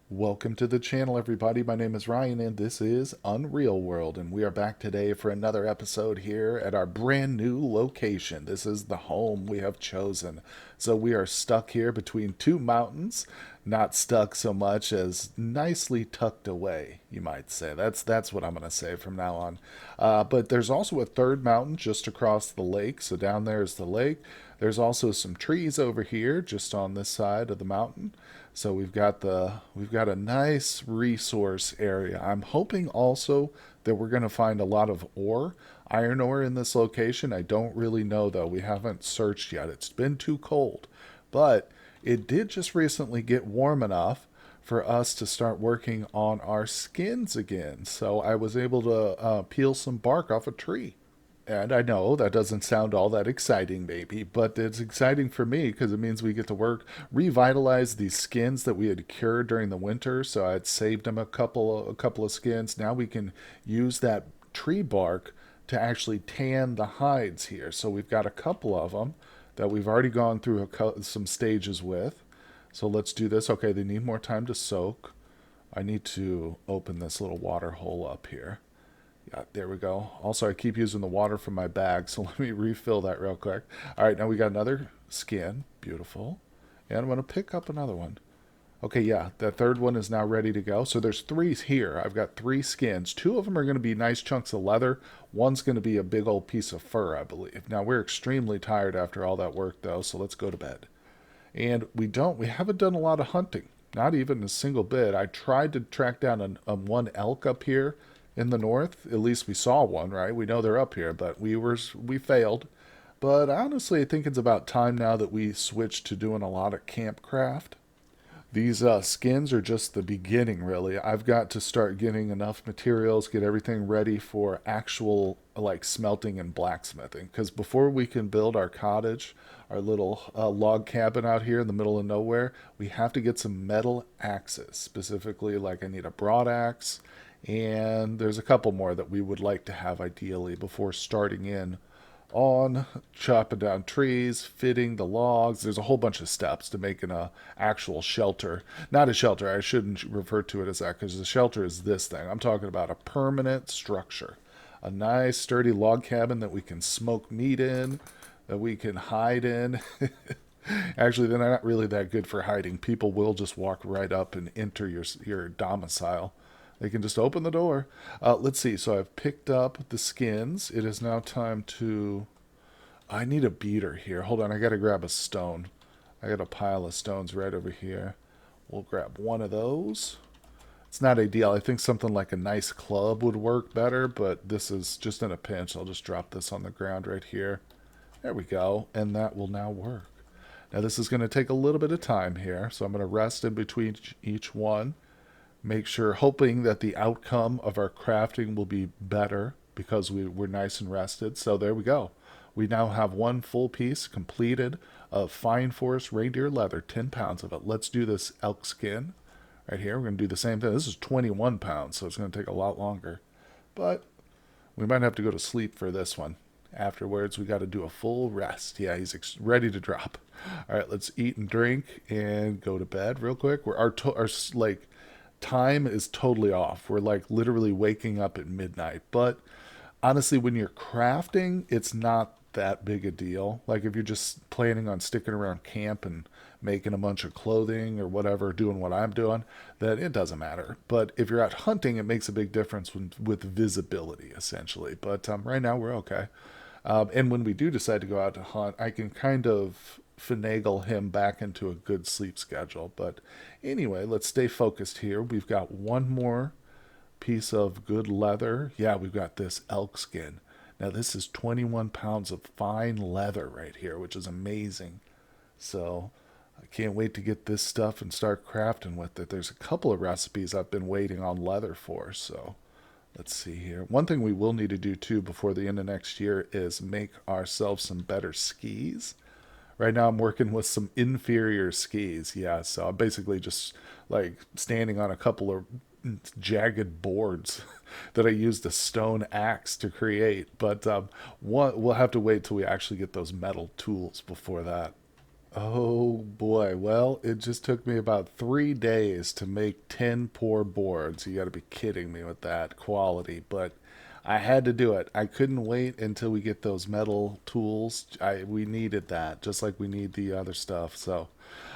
Welcome to the channel, everybody. My name is Ryan, and this is Unreal World, and we are back today for another episode here at our brand new location. This is the home we have chosen. So we are stuck here between two mountains, not stuck so much as nicely tucked away, you might say. That's what I'm going to say from now on. But there's also a third mountain just across the lake. So down there is the lake. There's also some trees over here, just on this side of the mountain. So we've got a nice resource area. I'm hoping also that we're going to find a lot of ore, iron ore in this location. I don't really know though. We haven't searched yet. It's been too cold. But it did just recently get warm enough for us to start working on our skins again. So I was able to peel some bark off a tree. And I know that doesn't sound all that exciting, maybe, but it's exciting for me because it means we get to work, revitalize these skins that we had cured during the winter. So I had saved them a couple of skins. Now we can use that tree bark to actually tan the hides here. So we've got a couple of them that we've already gone through some stages with. So let's do this. Okay, they need more time to soak. I need to open this little water hole up here. Yeah, there we go. Also, I keep using the water from my bag, so let me refill that real quick. All right, now we got another skin. Beautiful. And I'm going to pick up another one. Okay, yeah, that third one is now ready to go. So there's three here. I've got three skins. Two of them are going to be nice chunks of leather. One's going to be a big old piece of fur, I believe. Now, we're extremely tired after all that work, though, so let's go to bed. And we haven't done a lot of hunting, not even a single bit. I tried to track down one elk up here in the north. At least we saw one, right? We know they're up here, but we failed. But honestly, I think it's about time now that we switch to doing a lot of campcraft. These skins are just the beginning, really. I've got to start getting enough materials, get everything ready for actual like smelting and blacksmithing. Because before we can build our cottage, our little log cabin out here in the middle of nowhere, we have to get some metal axes. Specifically, like I need a broad axe, and there's a couple more that we would like to have ideally before starting in on chopping down trees, fitting the logs. There's a whole bunch of steps to making a actual shelter. Not a shelter. I shouldn't refer to it as that because the shelter is this thing. I'm talking about a permanent structure, a nice sturdy log cabin that we can smoke meat in, that we can hide in. Actually, they're not really that good for hiding. People will just walk right up and enter your domicile. They can just open the door. Let's see. So I've picked up the skins. It is now time to. I need a beater here. Hold on. I got to grab a stone. I got a pile of stones right over here. We'll grab one of those. It's not ideal. I think something like a nice club would work better, but this is just in a pinch. I'll just drop this on the ground right here. There we go. And that will now work. Now, this is going to take a little bit of time here, so I'm going to rest in between each one. Make sure, hoping that the outcome of our crafting will be better because we're nice and rested. So there we go. We now have one full piece completed of fine forest reindeer leather, 10 pounds of it. Let's do this elk skin right here. We're going to do the same thing. This is 21 pounds, so it's going to take a lot longer. But we might have to go to sleep for this one. Afterwards, we got to do a full rest. Yeah, he's ready to drop. All right, let's eat and drink and go to bed real quick. Our like time is totally off. We're like literally waking up at midnight. But honestly, when you're crafting, it's not that big a deal. Like if you're just planning on sticking around camp and making a bunch of clothing or whatever, doing what I'm doing, then it doesn't matter. But if you're out hunting, it makes a big difference with visibility, essentially. But right now, we're okay. And when we do decide to go out to hunt, I can kind of finagle him back into a good sleep schedule. But anyway, let's stay focused here. We've got one more piece of good leather. Yeah, we've got this elk skin. Now, this is 21 pounds of fine leather right here, which is amazing. So, I can't wait to get this stuff and start crafting with it. There's a couple of recipes I've been waiting on leather for, so let's see here. One thing we will need to do too before the end of next year is make ourselves some better skis. Right now I'm working with some inferior skis. Yeah, so I'm basically just like standing on a couple of jagged boards that I used a stone axe to create. But we'll have to wait till we actually get those metal tools before that. Oh boy. Well, it just took me about 3 days to make 10 poor boards. You got to be kidding me with that quality. But I had to do it. I couldn't wait until we get those metal tools. We needed that, just like we need the other stuff. So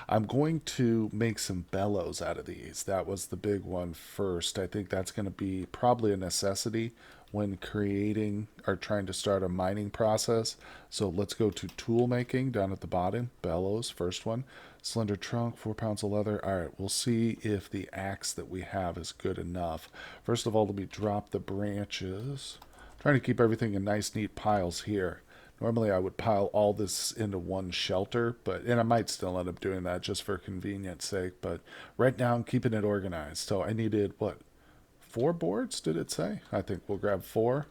I'm going to make some bellows out of these. That was the big one first. I think that's going to be probably a necessity when creating or trying to start a mining process. So let's go to tool making down at the bottom. Bellows, first one. Slender trunk, 4 pounds of leather. All right, we'll see if the axe that we have is good enough. First of all, let me drop the branches. I'm trying to keep everything in nice, neat piles here. Normally, I would pile all this into one shelter, and I might still end up doing that just for convenience sake. But right now, I'm keeping it organized. So I needed what, 4 boards? Did it say? I think we'll grab 4.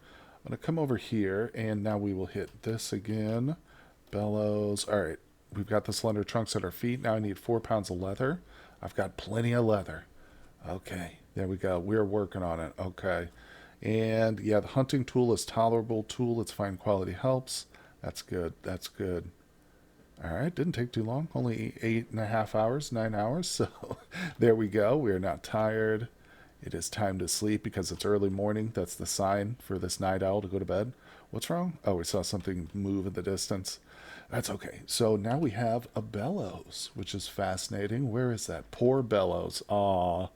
I'm gonna come over here, and now we will hit this again. Bellows. All right, we've got the slender trunks at our feet. Now I need 4 pounds of leather. I've got plenty of leather. Okay, there we go. We're working on it. Okay. And yeah, the hunting tool is tolerable tool. Its fine quality helps. That's good. That's good. All right, didn't take too long. Only 8.5 hours, 9 hours. So there we go. We are not tired. It is time to sleep because it's early morning. That's the sign for this night owl to go to bed. What's wrong? Oh, we saw something move in the distance. That's okay. So now we have a bellows, which is fascinating. Where is that? Poor bellows. Aw,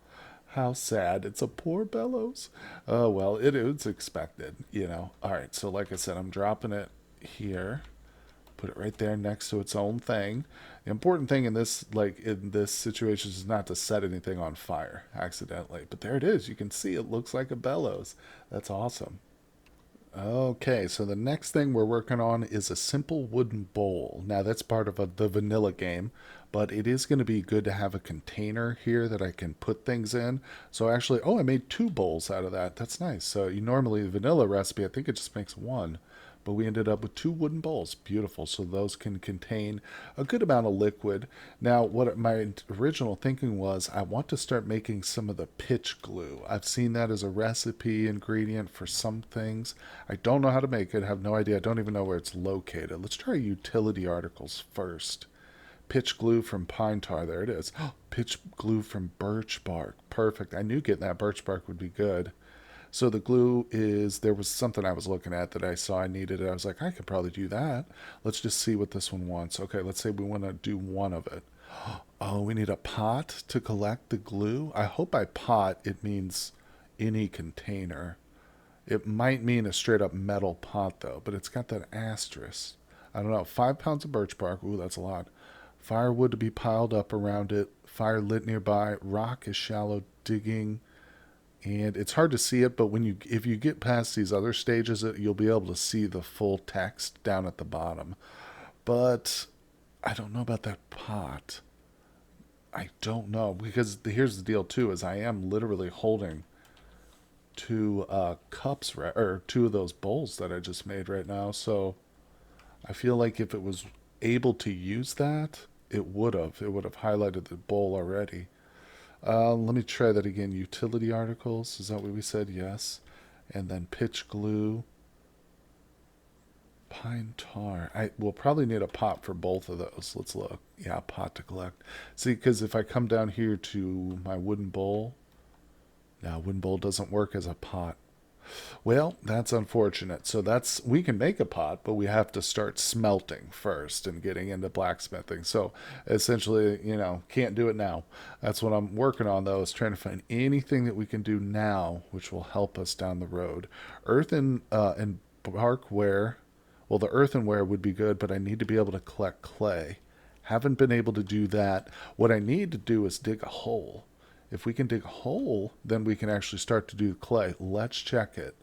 how sad. It's a poor bellows. Oh, well, it's expected. All right, so like I said, I'm dropping it here. Put it right there next to its own thing. The important thing in this situation is not to set anything on fire accidentally. But there it is. You can see it looks like a bellows. That's awesome. Okay, so the next thing we're working on is a simple wooden bowl. Now, that's part of the vanilla game, but it is going to be good to have a container here that I can put things in. So, actually, I made 2 bowls out of that. That's nice. So, you normally, the vanilla recipe, I think it just makes one, but we ended up with 2 wooden bowls. Beautiful. So, those can contain a good amount of liquid. Now, what my original thinking was, I want to start making some of the pitch glue. I've seen that as a recipe ingredient for some things. I don't know how to make it, have no idea. I don't even know where it's located. Let's try utility articles first. Pitch glue from pine tar. There it is. Pitch glue from birch bark. Perfect. I knew getting that birch bark would be good. So the glue is, there was something I was looking at that I saw I needed. I was like, I could probably do that. Let's just see what this one wants. Okay, let's say we want to do one of it. Oh, we need a pot to collect the glue. I hope by pot it means any container. It might mean a straight up metal pot though, but it's got that asterisk. I don't know. 5 pounds of birch bark. Ooh, that's a lot. Firewood to be piled up around it. Fire lit nearby. Rock is shallow digging, and it's hard to see it. But if you get past these other stages, you'll be able to see the full text down at the bottom. But I don't know about that pot. I don't know because here's the deal too: is I am literally holding 2 cups or 2 of those bowls that I just made right now. So I feel like if it was able to use that, it would have highlighted the bowl already. Let me try that again. Utility articles, is that what we said? Yes. And then pitch glue, pine tar. I will probably need a pot for both of those. Let's look. Yeah, a pot to collect. See, because if I come down here to my wooden bowl, now wooden bowl doesn't work as a pot. Well, that's unfortunate. So we can make a pot, but we have to start smelting first and getting into blacksmithing. So essentially, can't do it now. That's what I'm working on though, is trying to find anything that we can do now which will help us down the road. Earth and barkware. Well, the earthenware would be good, but I need to be able to collect clay. Haven't been able to do that. What I need to do is dig a hole. If we can dig a hole, then we can actually start to do clay. Let's check it.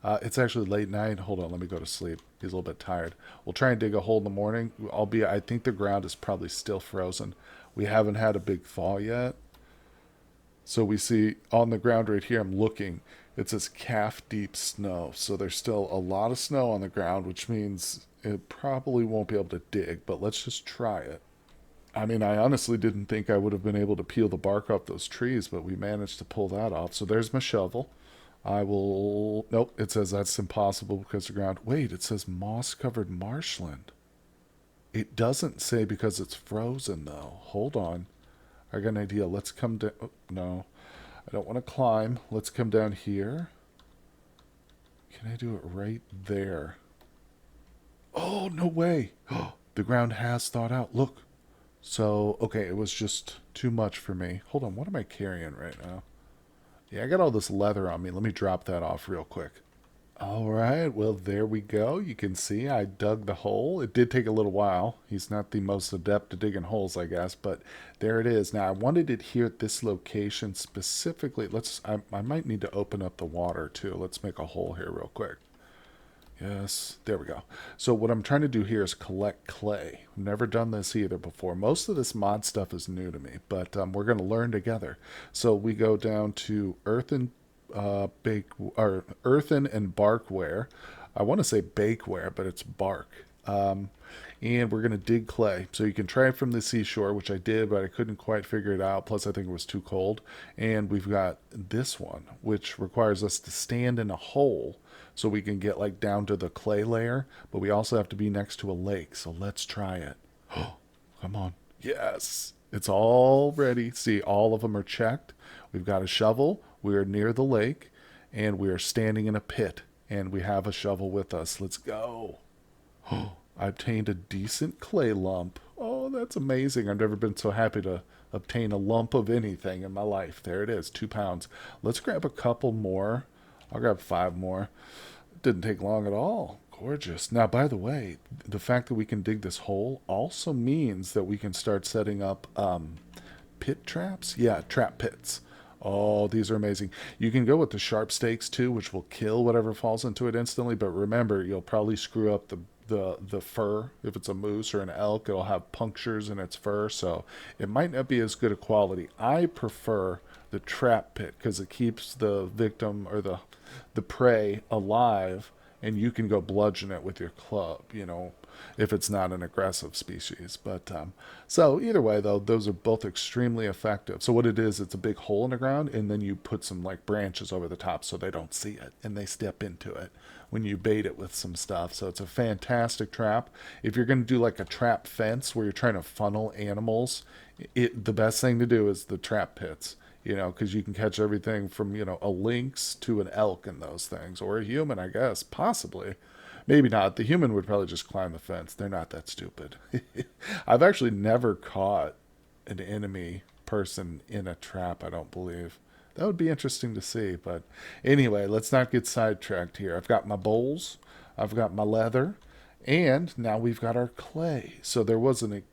It's actually late night. Hold on, let me go to sleep. He's a little bit tired. We'll try and dig a hole in the morning. I think the ground is probably still frozen. We haven't had a big thaw yet. So we see on the ground right here, I'm looking, it says calf deep snow. So there's still a lot of snow on the ground, which means it probably won't be able to dig, but let's just try it. I mean, I honestly didn't think I would have been able to peel the bark off those trees, but we managed to pull that off. So there's my shovel. I will. Nope, it says that's impossible because the ground. Wait, it says moss covered marshland. It doesn't say because it's frozen, though. Hold on. I got an idea. Let's come down. Oh, no, I don't want to climb. Let's come down here. Can I do it right there? Oh, no way. The ground has thawed out. Look. So, okay, it was just too much for me. Hold on, what am I carrying right now? Yeah, I got all this leather on me. Let me drop that off real quick. All right, well, there we go. You can see I dug the hole. It did take a little while. He's not the most adept at digging holes, I guess, but there it is. Now, I wanted it here at this location specifically. I might need to open up the water too. Let's make a hole here real quick. Yes, there we go. So what I'm trying to do here is collect clay. I've never done this either before. Most of this mod stuff is new to me, but we're going to learn together. So we go down to earthen, earthen and barkware. I want to say bakeware, but it's bark. And we're going to dig clay. So you can try it from the seashore, which I did, but I couldn't quite figure it out. Plus, I think it was too cold. And we've got this one, which requires us to stand in a hole so we can get like down to the clay layer, but we also have to be next to a lake. So let's try it. Oh, come on. Yes. It's all ready. See, all of them are checked. We've got a shovel. We're near the lake, and we are standing in a pit, and we have a shovel with us. Let's go. Oh, I obtained a decent clay lump. Oh, that's amazing. I've never been so happy to obtain a lump of anything in my life. There it is, 2 pounds. Let's grab a couple more. I'll grab 5 more. It didn't take long at all. Gorgeous. Now, by the way, the fact that we can dig this hole also means that we can start setting up pit traps. Yeah, trap pits. Oh, these are amazing. You can go with the sharp stakes too, which will kill whatever falls into it instantly. But remember, you'll probably screw up the fur. If it's a moose or an elk, it'll have punctures in its fur, so it might not be as good a quality. I prefer the trap pit because it keeps the victim or the prey alive, and you can go bludgeon it with your club. If it's not an aggressive species. But so either way, though, those are both extremely effective. So what it is, it's a big hole in the ground, and then you put some like branches over the top so they don't see it and they step into it when you bait it with some stuff. So it's a fantastic trap. If you're going to do like a trap fence where you're trying to funnel animals, the best thing to do is the trap pits. Because you can catch everything from, a lynx to an elk in those things, or a human, I guess, possibly. Maybe not. The human would probably just climb the fence. They're not that stupid. I've actually never caught an enemy person in a trap, I don't believe. That would be interesting to see. But anyway, let's not get sidetracked here. I've got my bowls, I've got my leather, and now we've got our clay. So there was an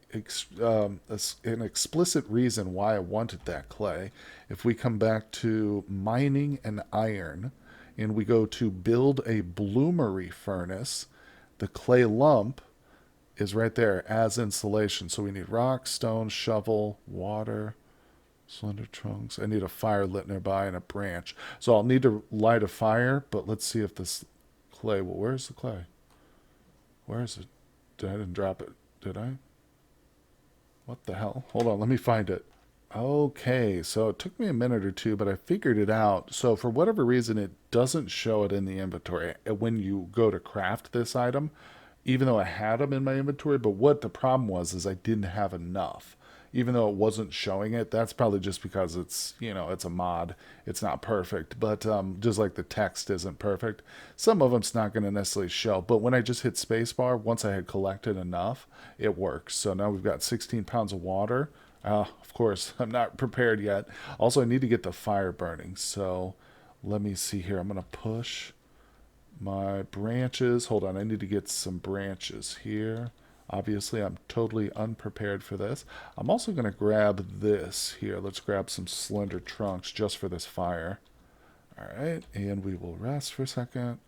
explicit reason why I wanted that clay. If we come back to mining and iron, and we go to build a bloomery furnace, the clay lump is right there as insulation. So we need rock, stone, shovel, water, slender trunks. I need a fire lit nearby and a branch. So I'll need to light a fire, but let's see if this clay. Well, where's the clay? Where is it? I didn't drop it, did I? What the hell? Hold on, let me find it. Okay, so it took me a minute or two, but I figured it out. So for whatever reason, it doesn't show it in the inventory when you go to craft this item, even though I had them in my inventory. But what the problem was is I didn't have enough. Even though it wasn't showing it, that's probably just because it's a mod. It's not perfect, but just like the text isn't perfect, some of them's not going to necessarily show. But when I just hit spacebar, once I had collected enough, it works. So now we've got 16 pounds of water. Of course, I'm not prepared yet. Also, I need to get the fire burning. So let me see here. I'm going to push my branches. Hold on, I need to get some branches here. Obviously, I'm totally unprepared for this. I'm also going to grab this here. Let's grab some slender trunks just for this fire. All right, and we will rest for a second.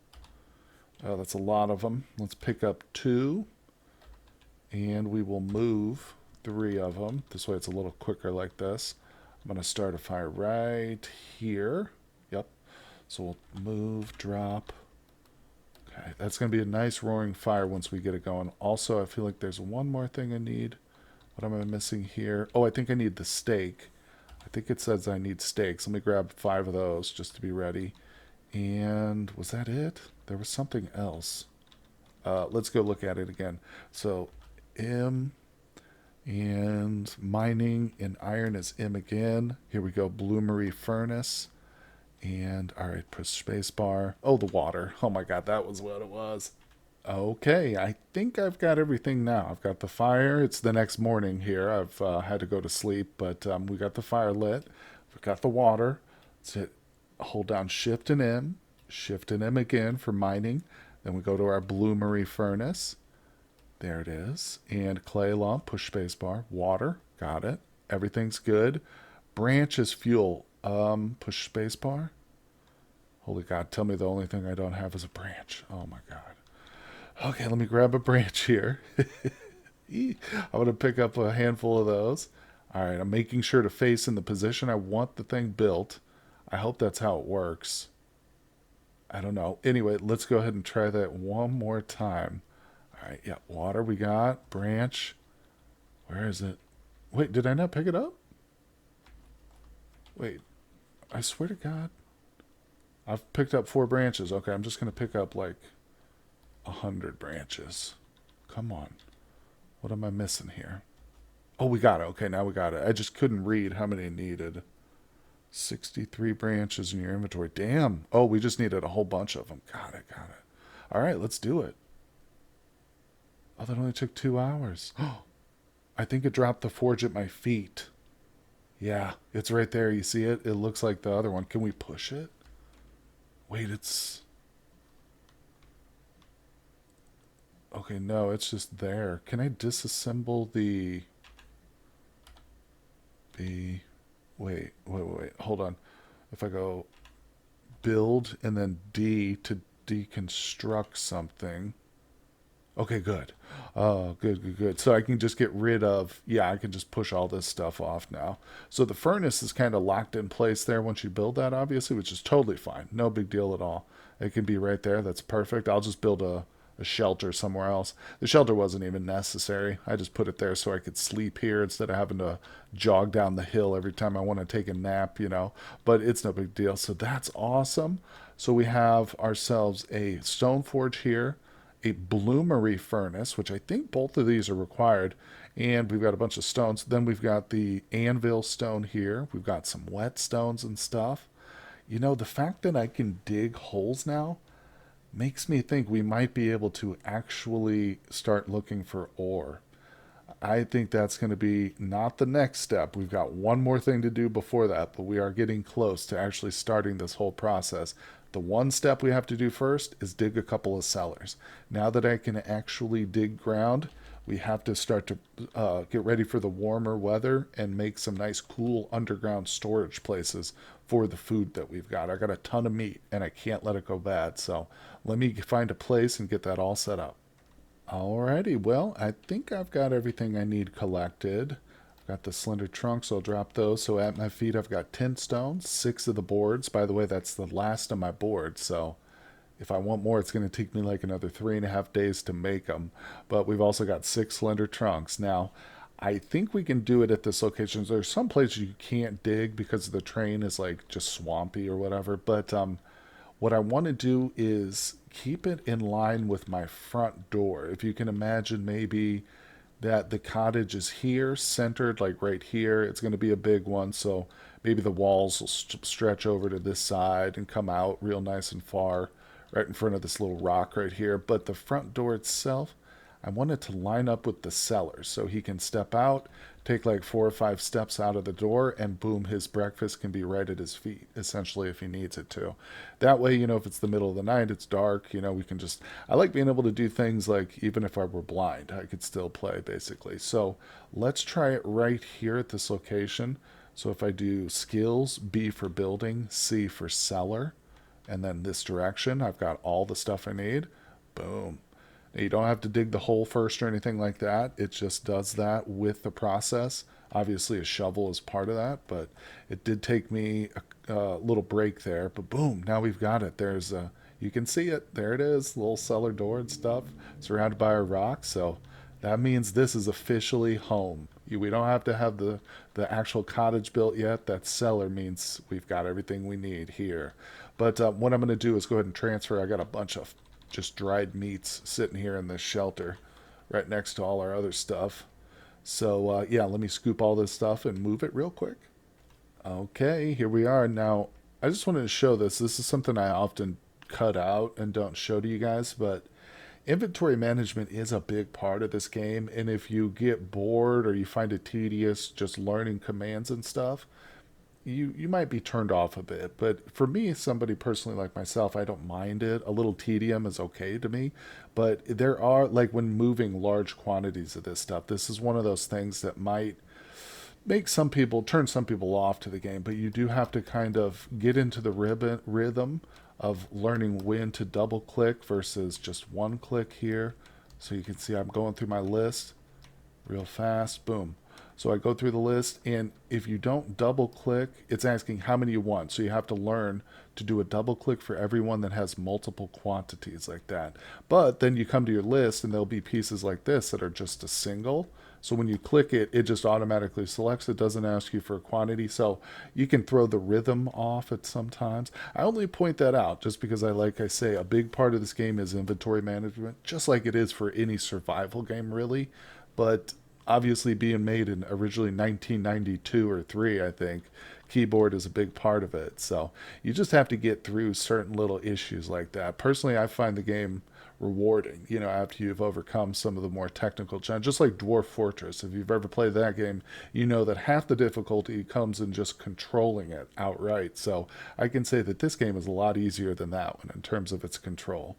Oh, that's a lot of them. Let's pick up 2, and we will move 3 of them. This way it's a little quicker like this. I'm going to start a fire right here. Yep. So we'll move, drop. Okay, that's going to be a nice roaring fire once we get it going. Also, I feel like there's one more thing I need. What am I missing here? Oh, I think I need the steak. I think it says I need steaks. Let me grab 5 of those just to be ready. And was that it? There was something else. Let's go look at it again. So M. And mining and iron is M again. Here we go, bloomery furnace. And all right, push space bar. Oh, the water. Oh my god, that was what it was. Okay, I think I've got everything now. I've got the fire. It's the next morning here. I've had to go to sleep, but we got the fire lit. We've got the water. So hold down Shift and M again for mining. Then we go to our bloomery furnace. There it is. And clay lump, push space bar. Water, got it. Everything's good. Branch is fuel. Push space bar. Holy God, tell me the only thing I don't have is a branch. Oh my God. Okay, let me grab a branch here. I'm going to pick up a handful of those. All right, I'm making sure to face in the position I want the thing built. I hope that's how it works. I don't know. Anyway, let's go ahead and try that one more time. All right, yeah, water we got, branch. Where is it? Wait, did I not pick it up? Wait, I swear to God. I've picked up 4 branches. Okay, I'm just going to pick up like 100 branches. Come on. What am I missing here? Oh, we got it. Okay, now we got it. I just couldn't read how many needed. 63 branches in your inventory. Damn. Oh, we just needed a whole bunch of them. Got it, got it. All right, let's do it. Oh, that only took 2 hours. Oh, I think it dropped the forge at my feet. Yeah, it's right there. You see it? It looks like the other one. Can we push it? Wait, it's... Okay, no, it's just there. Can I disassemble the... The... Wait. Hold on. If I go build and then D to deconstruct something. Okay, good. Oh, good. So I can just get rid of, yeah, I can just push all this stuff off now. So the furnace is kind of locked in place there once you build that, obviously, which is totally fine. No big deal at all. It can be right there. That's perfect. I'll just build a shelter somewhere else. The shelter wasn't even necessary. I just put it there so I could sleep here instead of having to jog down the hill every time I want to take a nap. But it's no big deal. So that's awesome. So we have ourselves a stone forge here, a bloomery furnace, which I think both of these are required, and we've got a bunch of stones. Then we've got the anvil stone here. We've got some whetstones and stuff. The fact that I can dig holes now makes me think we might be able to actually start looking for ore. I think that's going to be not the next step. We've got one more thing to do before that, but we are getting close to actually starting this whole process. The one step we have to do first is dig a couple of cellars. Now that I can actually dig ground, we have to start to get ready for the warmer weather and make some nice, cool underground storage places for the food that we've got. I got a ton of meat and I can't let it go bad. So let me find a place and get that all set up. Alrighty, well, I think I've got everything I need collected. I've got the slender trunk, so I'll drop those. So at my feet, I've got 10 stones, 6 of the boards. By the way, that's the last of my boards, so if I want more, it's going to take me like another 3.5 days to make them. But we've also got 6 slender trunks. Now, I think we can do it at this location. There's some places you can't dig because the terrain is like just swampy or whatever. But what I want to do is keep it in line with my front door. If you can imagine, maybe that the cottage is here, centered like right here. It's going to be a big one, so maybe the walls will stretch over to this side and come out real nice and far, right in front of this little rock right here. But the front door itself, I want it to line up with the cellar so he can step out, take like 4 or 5 steps out of the door, and boom, his breakfast can be right at his feet, essentially, if he needs it to. That way, if it's the middle of the night, it's dark, we can just. I like being able to do things like, even if I were blind, I could still play, basically. So let's try it right here at this location. So if I do skills, B for building, C for cellar, and then this direction, I've got all the stuff I need. Boom. Now, you don't have to dig the hole first or anything like that. It just does that with the process. Obviously, a shovel is part of that, but it did take me a little break there. But boom, now we've got it. You can see it. There it is, little cellar door and stuff, surrounded by a rock. So that means this is officially home. We don't have to have the actual cottage built yet. That cellar means we've got everything we need here. But what I'm going to do is go ahead and transfer. I got a bunch of just dried meats sitting here in this shelter. right next to all our other stuff. So, yeah, let me scoop all this stuff and move it real quick. Okay, here we are. Now, I just wanted to show this. This is something I often cut out and don't show to you guys, but inventory management is a big part of this game. And if you get bored or you find it tedious just learning commands and stuff, you might be turned off a bit. But for me, somebody personally like myself, I don't mind it. A little tedium is okay to me. But there are, like, when moving large quantities of this stuff, this is one of those things that might make some people turn some people off to the game, but you do have to kind of get into the rhythm of learning when to double click versus just one click here. So you can see I'm going through my list real fast. Boom. So I go through the list, and if you don't double click, it's asking how many you want. So you have to learn to do a double click for everyone that has multiple quantities like that. But then you come to your list, and there'll be pieces like this that are just a single. So when you click it, it just automatically selects. It doesn't ask you for a quantity. So you can throw the rhythm off at sometimes. I only point that out just because like I say, a big part of this game is inventory management, just like it is for any survival game, really. But obviously being made in originally 1992 or 3, I think, keyboard is a big part of it. So you just have to get through certain little issues like that. Personally, I find the game rewarding, after you've overcome some of the more technical challenges, just like Dwarf Fortress. If you've ever played that game, you know that half the difficulty comes in just controlling it outright. So I can say that this game is a lot easier than that one in terms of its control.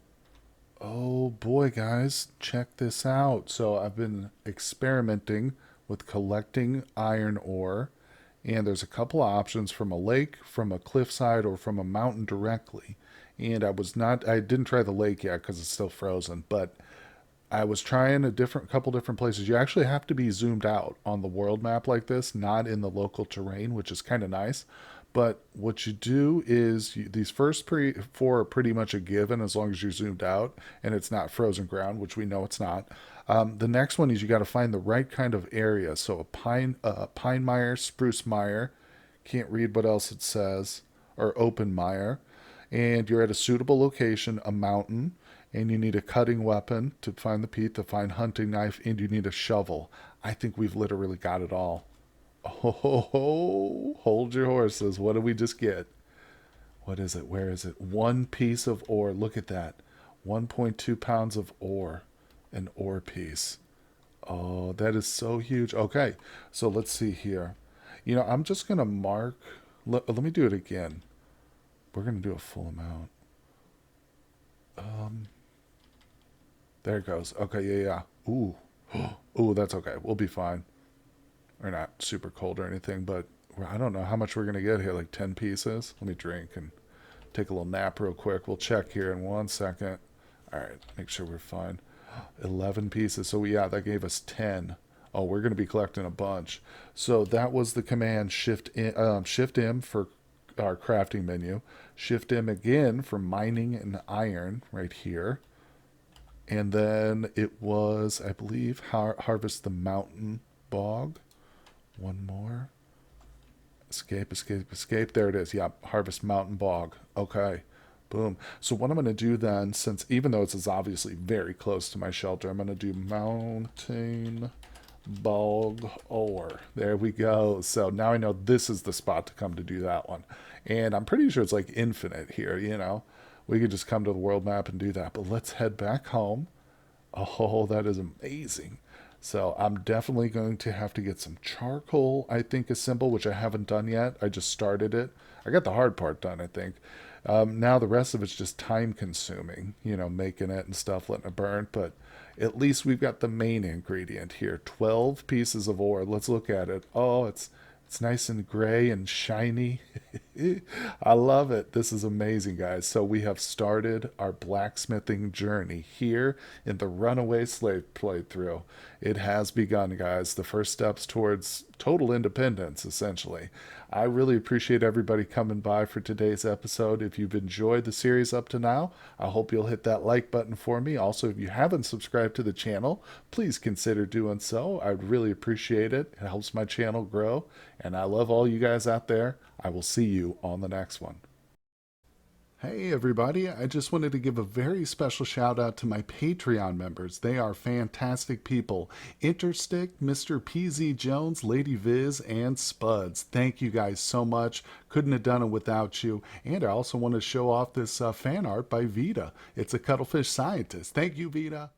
Oh boy, guys, check this out. So I've been experimenting with collecting iron ore, and there's a couple of options: from a lake, from a cliffside, or from a mountain directly. And I didn't try the lake yet because it's still frozen, but I was trying a couple different places. You actually have to be zoomed out on the world map like this, not in the local terrain, which is kind of nice. But what you do is these first four are pretty much a given as long as you're zoomed out and it's not frozen ground, which we know it's not. The next one is you got to find the right kind of area. So pine mire, spruce mire, can't read what else it says, or open mire, and you're at a suitable location, a mountain, and you need a cutting weapon to find the peat, to find hunting knife, and you need a shovel. I think we've literally got it all. Oh, hold your horses. What did we just get? What is it? Where is it? One piece of ore. Look at that. 1.2 pounds of ore. An ore piece. Oh, that is so huge. Okay, so let's see here. I'm just going to mark. Let me do it again. We're going to do a full amount. Um, there it goes. Okay, yeah, yeah. Ooh. Ooh, that's okay. We'll be fine. We're not super cold or anything, but I don't know how much we're going to get here. Like 10 pieces? Let me drink and take a little nap real quick. We'll check here in 1 second. All right, make sure we're fine. 11 pieces. So, yeah, that gave us 10. Oh, we're going to be collecting a bunch. So that was the command Shift M for our crafting menu. Shift M again for mining and iron right here. And then it was, I believe, harvest the mountain bog. One more. Escape, escape, escape. There it is. Yeah, harvest mountain bog. Okay. Boom. So what I'm going to do then, since even though this is obviously very close to my shelter, I'm going to do mountain bog ore. There we go. So now I know this is the spot to come to do that one. And I'm pretty sure it's like infinite here. We could just come to the world map and do that. But let's head back home. Oh, that is amazing. So I'm definitely going to have to get some charcoal, I think, assemble, which I haven't done yet. I just started it. I got the hard part done, I think. Now the rest of it's just time consuming, making it and stuff, letting it burn. But at least we've got the main ingredient here. 12 pieces of ore. Let's look at it. Oh, it's nice and gray and shiny. I love it. This is amazing, guys. So we have started our blacksmithing journey here in the Runaway Slave playthrough. It has begun, guys. The first steps towards total independence, essentially. I really appreciate everybody coming by for today's episode. If you've enjoyed the series up to now, I hope you'll hit that like button for me. Also, if you haven't subscribed to the channel, please consider doing so. I'd really appreciate it. It helps my channel grow. And I love all you guys out there. I will see you on the next one. Hey, everybody. I just wanted to give a very special shout out to my Patreon members. They are fantastic people. Interstick, Mr. PZ Jones, Lady Viz, and Spuds. Thank you guys so much. Couldn't have done it without you. And I also want to show off this fan art by Vita. It's a cuttlefish scientist. Thank you, Vita.